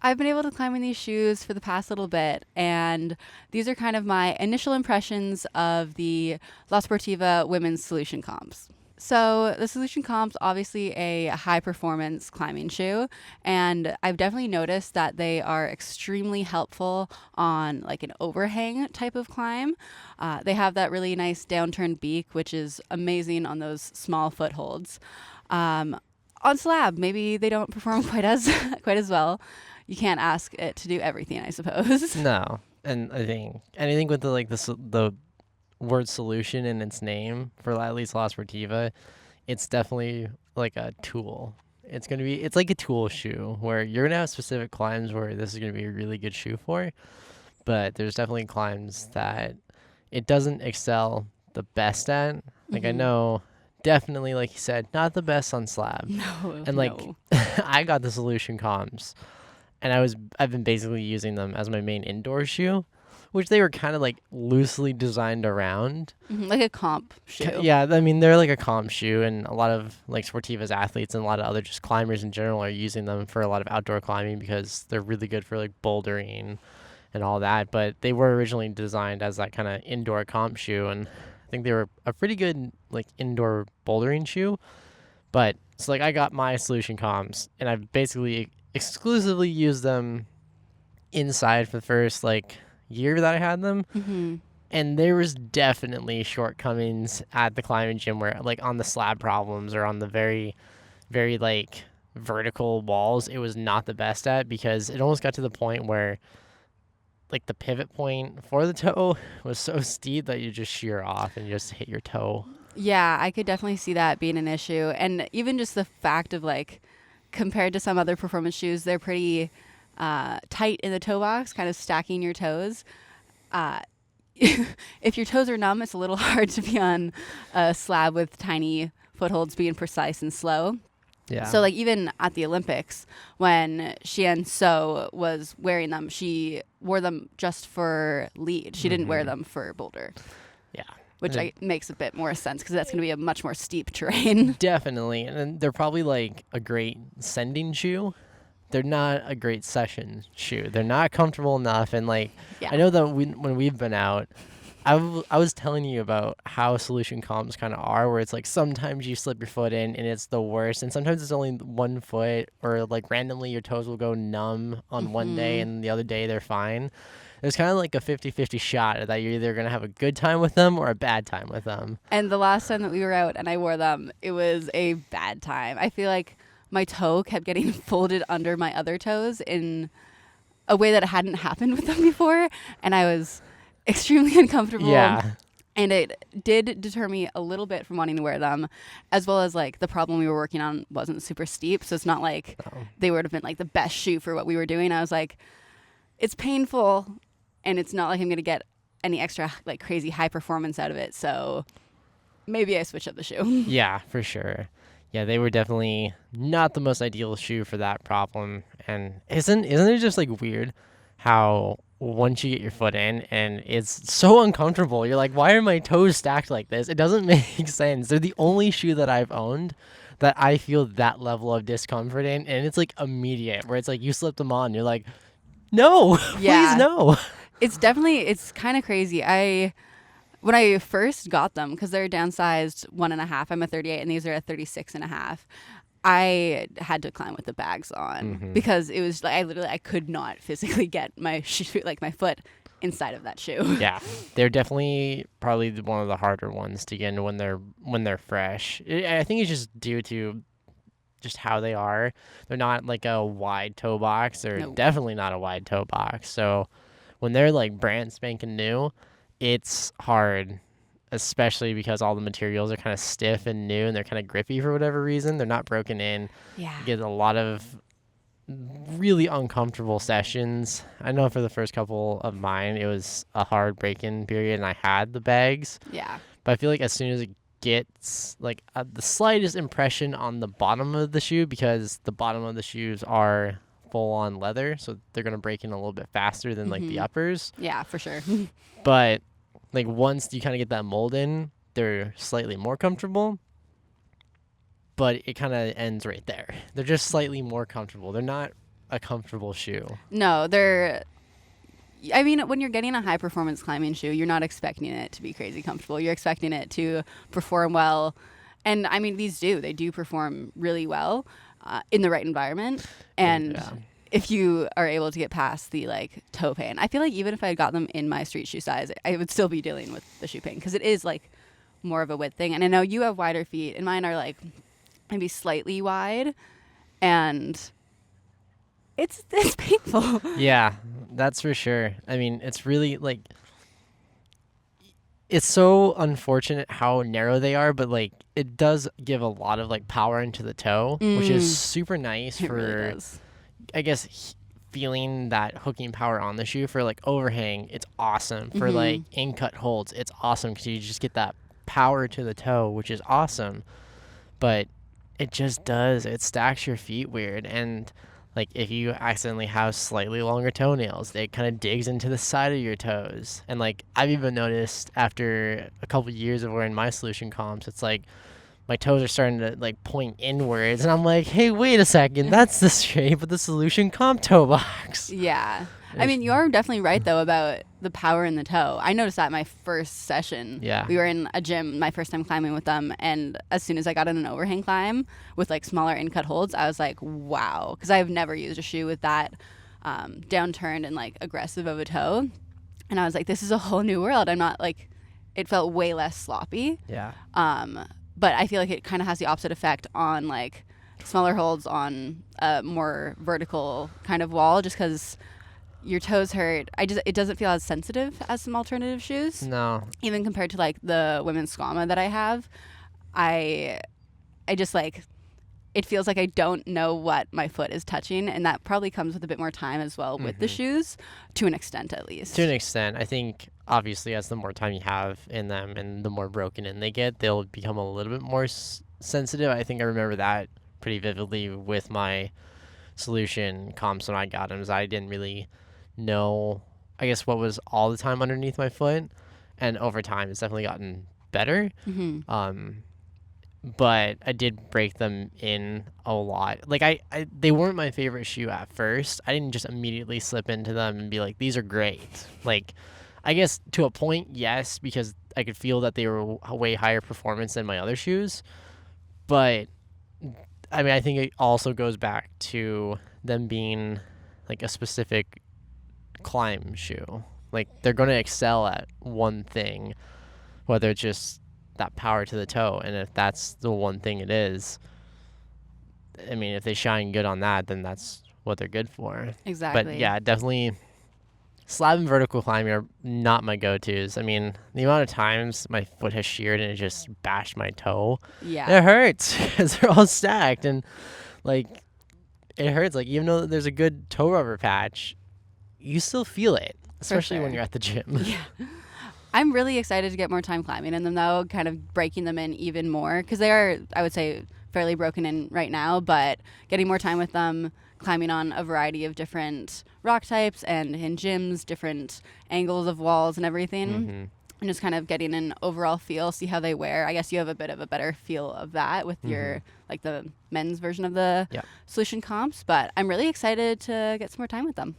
I've been able to climb in these shoes for the past little bit, and these are kind of my initial impressions of the La Sportiva Women's Solution Comps. So the Solution Comp's obviously a high performance climbing shoe, and I've definitely noticed that they are extremely helpful on like an overhang type of climb. They have that really nice downturned beak, which is amazing on those small footholds. On slab, maybe they don't perform quite as well. You can't ask it to do everything, I suppose. No, and I think anything with the word solution in its name for at least La Sportiva, it's definitely like a tool. It's like a tool shoe where you're gonna have specific climbs where this is gonna be a really good shoe for, but there's definitely climbs that it doesn't excel the best at. Like I know definitely, like you said, not the best on slab. No, And like no. I got the Solution comps and I've been basically using them as my main indoor shoe, which they were kind of like loosely designed around. Like a comp shoe. Yeah, I mean they're like a comp shoe, and a lot of like Sportiva's athletes and a lot of other just climbers in general are using them for a lot of outdoor climbing because they're really good for like bouldering and all that. But they were originally designed as that kind of indoor comp shoe, and I think they were a pretty good like indoor bouldering shoe. But so like I got my Solution comps, and I've basically exclusively used them inside for the first like year that I had them. And there was definitely shortcomings at the climbing gym where like on the slab problems or on the very, very like vertical walls, it was not the best at, because it almost got to the point where like the pivot point for the toe was so steep that you just shear off and you just hit your toe. Yeah, I could definitely see that being an issue. And even just the fact of like, compared to some other performance shoes, they're pretty tight in the toe box, kind of stacking your toes. If your toes are numb, it's a little hard to be on a slab with tiny footholds being precise and slow. Yeah. So like even at the Olympics, when Xian So was wearing them, she wore them just for lead. She didn't wear them for boulder. Yeah. Which makes a bit more sense because that's going to be a much more steep terrain. Definitely. And then they're probably like a great sending shoe. They're not a great session shoe. They're not comfortable enough. And like, Yeah. I know that when we've been out, I was telling you about how solution comps kind of are, where it's like sometimes you slip your foot in and it's the worst. And sometimes it's only 1 foot, or like randomly your toes will go numb on one day and the other day they're fine. There's kind of like a 50-50 shot that you're either going to have a good time with them or a bad time with them. And the last time that we were out and I wore them, it was a bad time. I feel like my toe kept getting folded under my other toes in a way that hadn't happened with them before. And I was extremely uncomfortable. Yeah. And it did deter me a little bit from wanting to wear them, as well as like the problem we were working on wasn't super steep. So it's not like they would have been like the best shoe for what we were doing. I was like, it's painful and it's not like I'm going to get any extra like crazy high performance out of it. So maybe I switch up the shoe. Yeah, for sure. Yeah, they were definitely not the most ideal shoe for that problem. And isn't it just like weird how once you get your foot in and it's so uncomfortable, you're like, why are my toes stacked like this? It doesn't make sense. They're the only shoe that I've owned that I feel that level of discomfort in, and it's like immediate, where it's like you slip them on, you're like, no, Yeah. please no. It's kind of crazy. When I first got them, because they're downsized 1.5, I'm a 38 and these are a 36.5. I had to climb with the bags on because it was like I could not physically get my shoe, like my foot, inside of that shoe. Yeah, they're definitely probably one of the harder ones to get into when they're fresh. I think it's just due to just how they are. They're not like a wide toe box. They're definitely not a wide toe box. So when they're like brand spanking new, it's hard, especially because all the materials are kind of stiff and new and they're kind of grippy for whatever reason. They're not broken in. Yeah. You get a lot of really uncomfortable sessions. I know for the first couple of mine, it was a hard break-in period and I had the bags. Yeah. But I feel like as soon as it gets like the slightest impression on the bottom of the shoe, because the bottom of the shoes are full-on leather, so they're going to break in a little bit faster than like the uppers. Yeah, for sure. But like once you kind of get that mold in, they're slightly more comfortable. But it kind of ends right there. They're just slightly more comfortable. They're not a comfortable shoe. No, when you're getting a high performance climbing shoe, you're not expecting it to be crazy comfortable. You're expecting it to perform well. And I mean, they do perform really well in the right environment. And if you are able to get past the like toe pain, I feel like even if I had got them in my street shoe size, I would still be dealing with the shoe pain because it is like more of a width thing. And I know you have wider feet and mine are like maybe slightly wide, and it's painful. Yeah, that's for sure. I mean, it's really like, it's so unfortunate how narrow they are, but like it does give a lot of like power into the toe, which is super nice It for, really does. I guess, feeling that hooking power on the shoe. For like overhang, it's awesome. For like in-cut holds, it's awesome because you just get that power to the toe, which is awesome. But it just does, it stacks your feet weird. And like if you accidentally have slightly longer toenails, it kind of digs into the side of your toes. And like I've even noticed after a couple years of wearing my Solution comps, it's like my toes are starting to like point inwards, and I'm like, hey, wait a second, that's the shape of the Solution comp toe box. Yeah. I mean, you are definitely right, though, about the power in the toe. I noticed that my first session. Yeah. We were in a gym, my first time climbing with them, and as soon as I got in an overhang climb with like smaller in-cut holds, I was like, wow. Because I've never used a shoe with that downturned and like aggressive of a toe. And I was like, this is a whole new world. I'm not like, it felt way less sloppy. Yeah. But I feel like it kind of has the opposite effect on like smaller holds on a more vertical kind of wall, just because your toes hurt. It doesn't feel as sensitive as some alternative shoes. No. Even compared to like the women's Skama that I have, I just like, it feels like I don't know what my foot is touching, and that probably comes with a bit more time as well with the shoes, to an extent at least. To an extent, I think obviously as the more time you have in them and the more broken in they get, they'll become a little bit more sensitive. I think I remember that pretty vividly with my Solution comps when I got them, is I didn't really know, I guess, what was all the time underneath my foot, and over time it's definitely gotten better. But I did break them in a lot. Like they weren't my favorite shoe at first. I didn't just immediately slip into them and be like, these are great. Like, I guess to a point, yes, because I could feel that they were a way higher performance than my other shoes. But I mean, I think it also goes back to them being like a specific climb shoe. Like, they're going to excel at one thing, whether it's just that power to the toe, and if that's the one thing it is, I mean, if they shine good on that, then that's what they're good for. Exactly. But yeah, definitely slab and vertical climbing are not my go-tos. I mean, the amount of times my foot has sheared and it just bashed my toe, it hurts because they're all stacked, and like it hurts. Like, even though there's a good toe rubber patch, you still feel it, especially when you're at the gym. Yeah. I'm really excited to get more time climbing in them, though, kind of breaking them in even more, because they are, I would say, fairly broken in right now, but getting more time with them, climbing on a variety of different rock types and in gyms, different angles of walls and everything, and just kind of getting an overall feel, see how they wear. I guess you have a bit of a better feel of that with your, like the men's version of the Solution comps, but I'm really excited to get some more time with them.